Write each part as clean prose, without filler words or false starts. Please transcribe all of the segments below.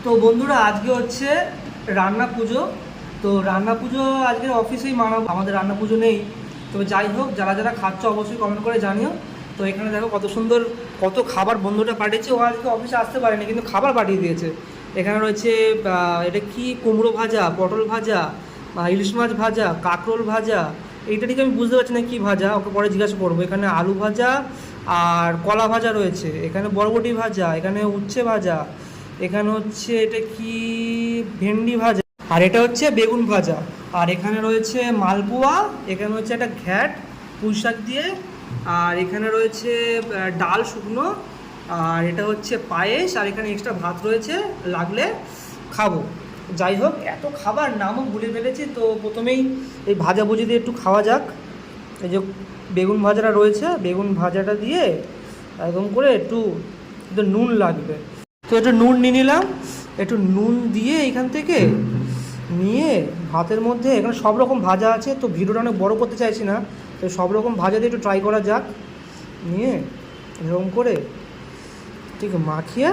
তো বন্ধুরা আজকে হচ্ছে রান্না পুজো। তো রান্না পুজো আজকের অফিসেই মানাবো, আমাদের রান্না পুজো নেই। তবে যাই হোক, যারা যারা খাচ্ছ অবশ্যই কমেন্ট করে জানিও। তো এখানে দেখো কত সুন্দর কত খাবার বন্ধুটা পাঠিয়েছে। ও আজকে অফিসে আসতে পারেনি কিন্তু খাবার পাঠিয়ে দিয়েছে। এখানে রয়েছে এটা কি কুমড়ো ভাজা, পটল ভাজা, ইলিশ মাছ ভাজা, কাঁকরোল ভাজা। এইটা ঠিক আমি বুঝতে পারছি না কী ভাজা, ওকে পরে জিজ্ঞাসা করবো। এখানে আলু ভাজা আর কলা ভাজা রয়েছে, এখানে বরবটি ভাজা, এখানে উচ্ছে ভাজা, এখানে হচ্ছে এটা কি ভেন্ডি ভাজা, আর এটা হচ্ছে বেগুন ভাজা, আর এখানে রয়েছে মালপোয়া, এখানে হচ্ছে একটা ঘ্যাট পুঁই শাক দিয়ে, আর এখানে রয়েছে ডাল শুকনো, আর এটা হচ্ছে পায়েস, আর এখানে এক্সট্রা ভাত রয়েছে, লাগলে খাবো। যাই হোক, এত খাবার নামও ভুলে ফেলেছি। তো প্রথমেই এই ভাজাভুজি দিয়ে একটু খাওয়া যাক। এই যে বেগুন ভাজাটা রয়েছে, বেগুন ভাজাটা দিয়ে একদম করে একটু নুন লাগবে। তো একটু নুন নিয়ে নিলাম, একটু নুন দিয়ে এখান থেকে নিয়ে ভাতের মধ্যে, এখানে সব রকম ভাজা আছে। তো ভিডিওটা অনেক বড় করতে চাইছি না, তো সব রকম ভাজা দিয়ে একটু ট্রাই করা যাক। নিয়ে এরকম করে ঠিক মাখিয়ে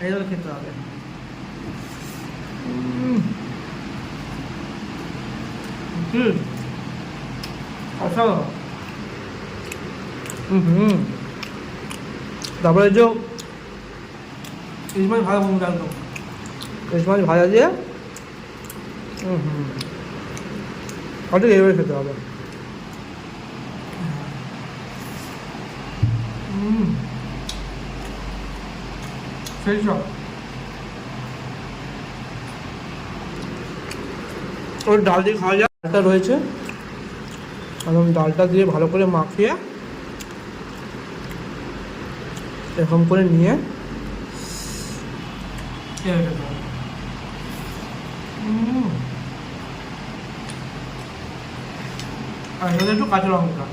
এইভাবে খেতে হবে। আচ্ছা, তারপরে যে ইলিশ মাছ ভাজা বন্ধু, একদম ইলিশ মাছ ভাজা দিয়ে ওটা এইভাবে খেতে হবে। সেই সব ওর ডাল দিয়ে খাওয়া যায়। ডালটা রয়েছে, একদম ডালটা দিয়ে ভালো করে মাখিয়ে এরকম করে নিয়ে আর এখানে একটু কাঁচা লঙ্কা,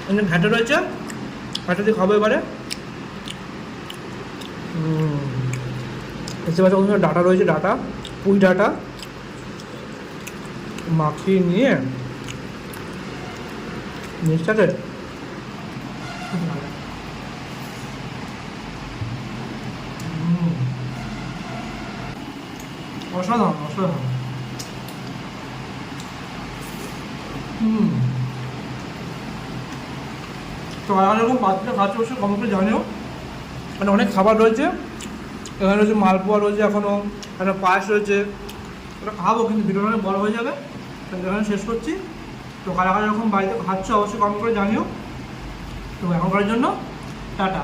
এখানে ঘাটা রয়েছে, ঘাটা দিয়ে খাবো এবারে। দেখতে পাচ্ছি ওখানে ডাটা রয়েছে, ডাটা পুঁই ডাটা মাখিয়ে নিয়ে জিনিসটাকে অসাধারণ অসাধারণ। তো আর এরকম বাচ্চা খাচ্ছে অবশ্যই কম করে জানিও। মানে অনেক খাবার রয়েছে, এখানে রয়েছে মালপোয়া রয়েছে, এখনও একটা পায়েস রয়েছে, ওটা খাবো কিন্তু ভিডিওটা অনেক বড় হয়ে যাবে, এখানে শেষ করছি। তো কারা কারা এরকম বাড়িতে খাচ্ছে অবশ্যই কম করে জানিও। তো এখনকার জন্য টাটা।